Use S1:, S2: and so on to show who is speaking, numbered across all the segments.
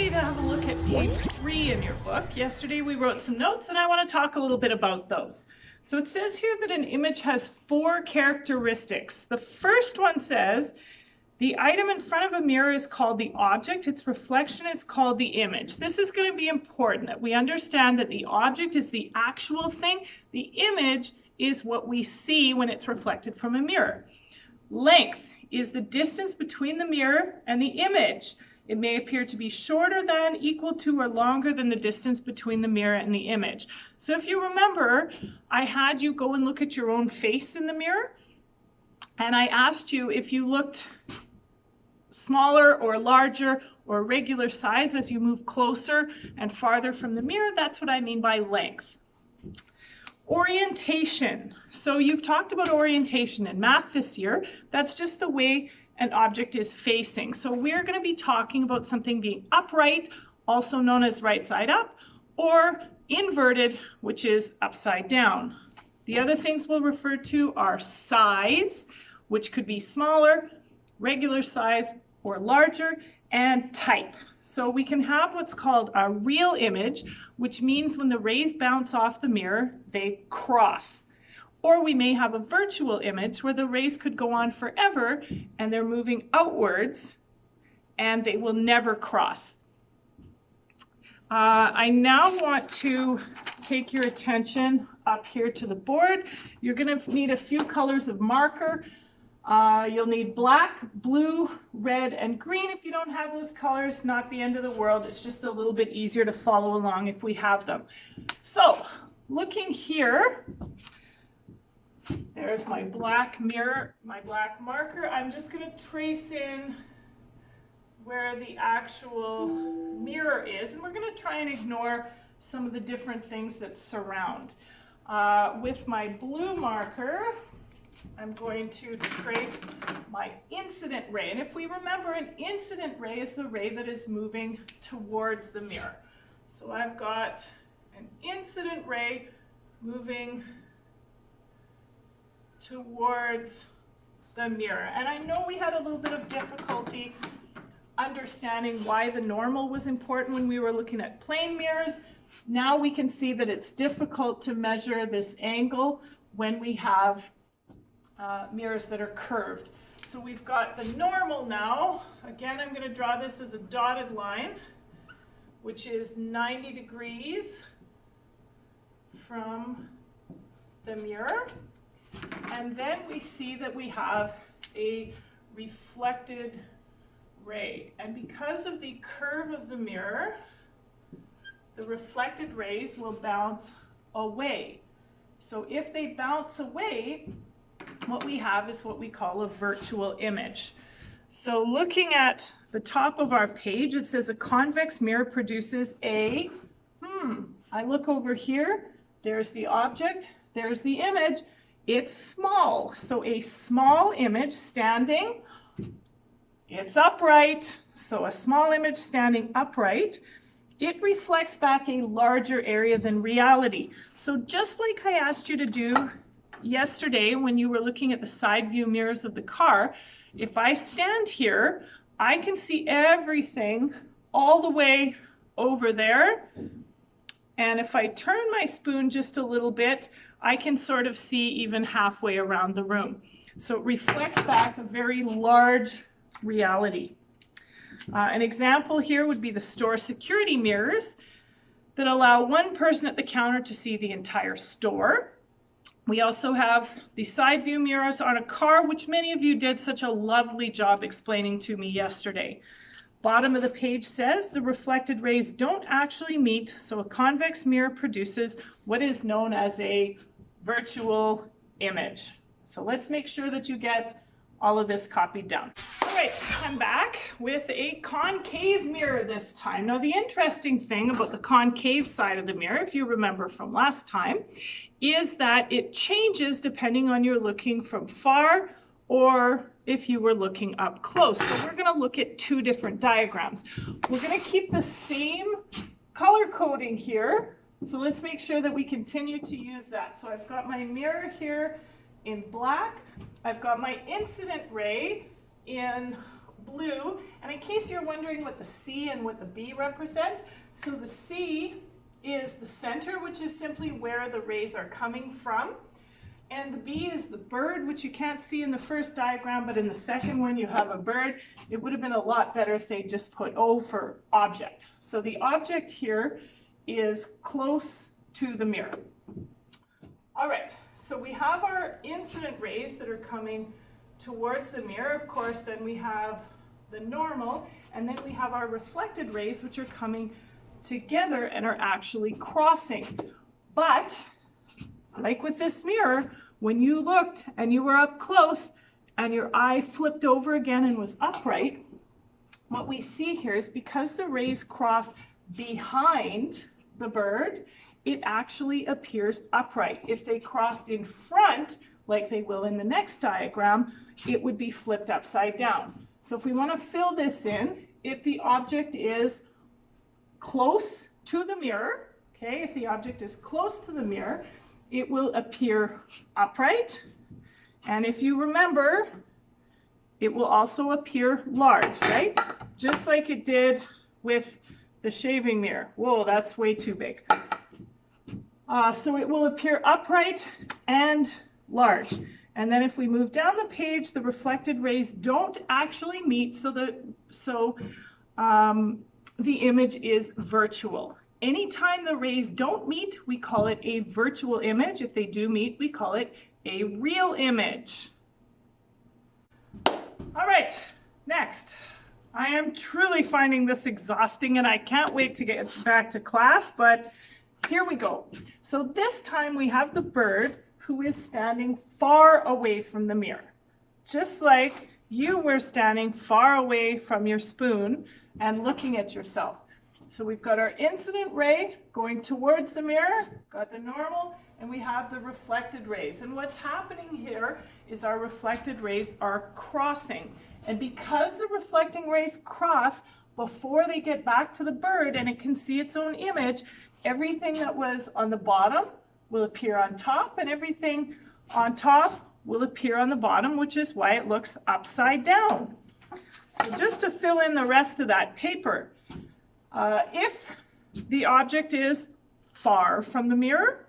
S1: ready to have a look at page 3 in your book. Yesterday we wrote some notes and I want to talk a little bit about those. So it says here that an image has 4 characteristics. The first one says the item in front of a mirror is called the object, its reflection is called the image. This is going to be important that we understand that the object is the actual thing, the image is what we see when it's reflected from a mirror. Length is the distance between the mirror and the image. It may appear to be shorter than, equal to, or longer than the distance between the mirror and the image. So if you remember, I had you go and look at your own face in the mirror, and I asked you if you looked smaller or larger or regular size as you move closer and farther from the mirror. That's what I mean by length. Orientation. So you've talked about orientation in math this year. That's just the way an object is facing. So we're going to be talking about something being upright, also known as right side up, or inverted, which is upside down. The other things we'll refer to are size, which could be smaller, regular size, or larger, and type. So we can have what's called a real image, which means when the rays bounce off the mirror, they cross. Or we may have a virtual image where the rays could go on forever and they're moving outwards and they will never cross. I now want to take your attention up here to the board. You're going to need a few colors of marker. You'll need black, blue, red, and green. If you don't have those colors, not the end of the world. It's just a little bit easier to follow along if we have them. So, looking here, there's my black mirror, my black marker. I'm just going to trace in where the actual mirror is, and we're going to try and ignore some of the different things that surround. With my blue marker, I'm going to trace my incident ray. And if we remember, an incident ray is the ray that is moving towards the mirror. So I've got an incident ray moving towards the mirror. And I know we had a little bit of difficulty understanding why the normal was important when we were looking at plane mirrors. Now we can see that it's difficult to measure this angle when we have mirrors that are curved. So we've got the normal now. Again, I'm going to draw this as a dotted line, which is 90 degrees from the mirror. And then we see that we have a reflected ray. And because of the curve of the mirror, the reflected rays will bounce away. So if they bounce away, what we have is what we call a virtual image. So looking at the top of our page, it says a convex mirror produces a, I look over here, there's the object, there's the image, it's small. So a small image standing, it's upright. So a small image standing upright, it reflects back a larger area than reality. So just like I asked you to do yesterday when you were looking at the side view mirrors of the car, if I stand here, I can see everything all the way over there. And if I turn my spoon just a little bit, I can sort of see even halfway around the room. So it reflects back a very large reality. An example here would be the store security mirrors that allow one person at the counter to see the entire store. We also have the side view mirrors on a car, which many of you did such a lovely job explaining to me yesterday. Bottom of the page says the reflected rays don't actually meet, so a convex mirror produces what is known as a virtual image. So let's make sure that you get all of this copied down. All right, I'm back with a concave mirror this time. Now, the interesting thing about the concave side of the mirror, if you remember from last time, is that it changes depending on you're looking from far or if you were looking up close. So we're going to look at 2 different diagrams. We're going to keep the same color coding here. So let's make sure that we continue to use that. So I've got my mirror here in black. I've got my incident ray in blue. And in case you're wondering what the C and what the B represent, so the C is the center, which is simply where the rays are coming from. And the B is the bird, which you can't see in the first diagram, but in the second one you have a bird. It would have been a lot better if they just put O for object. So the object here is close to the mirror. All right, so we have our incident rays that are coming towards the mirror. Of course, then we have the normal, and then we have our reflected rays, which are coming together and are actually crossing. But like with this mirror, when you looked and you were up close and your eye flipped over again and was upright, what we see here is because the rays cross behind the bird, it actually appears upright. If they crossed in front, like they will in the next diagram, it would be flipped upside down. So if we want to fill this in, if the object is close to the mirror, okay, if the object is close to the mirror, it will appear upright. And if you remember, it will also appear large, right? Just like it did with the shaving mirror. Whoa, that's way too big. So it will appear upright and large. And then if we move down the page, the reflected rays don't actually meet, so the image is virtual. Anytime the rays don't meet, we call it a virtual image. If they do meet, we call it a real image. All right, next. I am truly finding this exhausting and I can't wait to get back to class, but here we go. So this time we have the bird who is standing far away from the mirror. Just like you were standing far away from your spoon and looking at yourself. So we've got our incident ray going towards the mirror, got the normal, and we have the reflected rays. And what's happening here is our reflected rays are crossing. And because the reflecting rays cross before they get back to the bird and it can see its own image, everything that was on the bottom will appear on top, and everything on top will appear on the bottom, which is why it looks upside down. So just to fill in the rest of that paper, if the object is far from the mirror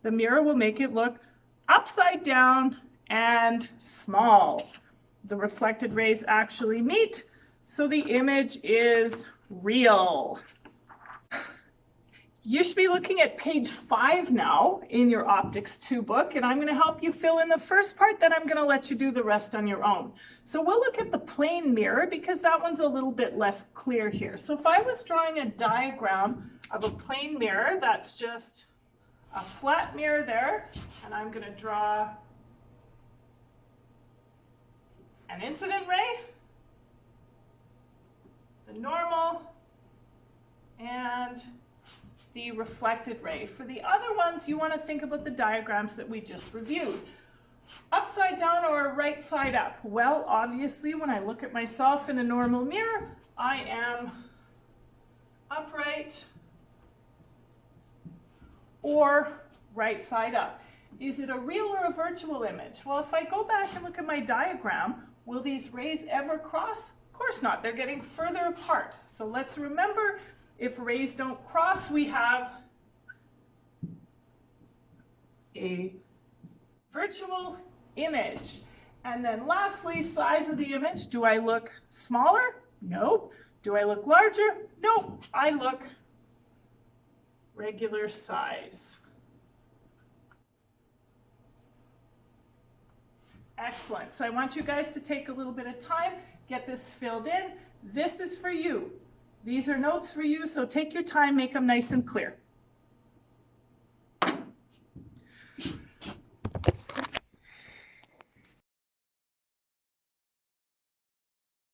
S1: will make it look upside down and small. The reflected rays actually meet, so the image is real. You should be looking at page 5 now in your Optics 2 book, and I'm going to help you fill in the first part, then I'm going to let you do the rest on your own. So we'll look at the plane mirror because that one's a little bit less clear here. So if I was drawing a diagram of a plane mirror, that's just a flat mirror there, and I'm going to draw an incident ray, the normal, and the reflected ray. For the other ones, you want to think about the diagrams that we just reviewed. Upside down or right side up? Well, obviously, when I look at myself in a normal mirror, I am upright or right side up. Is it a real or a virtual image? Well, if I go back and look at my diagram, will these rays ever cross? Of course not. They're getting further apart. So let's remember, if rays don't cross, we have a virtual image. And then lastly, size of the image. Do I look smaller? Nope. Do I look larger? Nope. I look regular size. Excellent. So I want you guys to take a little bit of time, get this filled in. This is for you. These are notes for you, so take your time, make them nice and clear.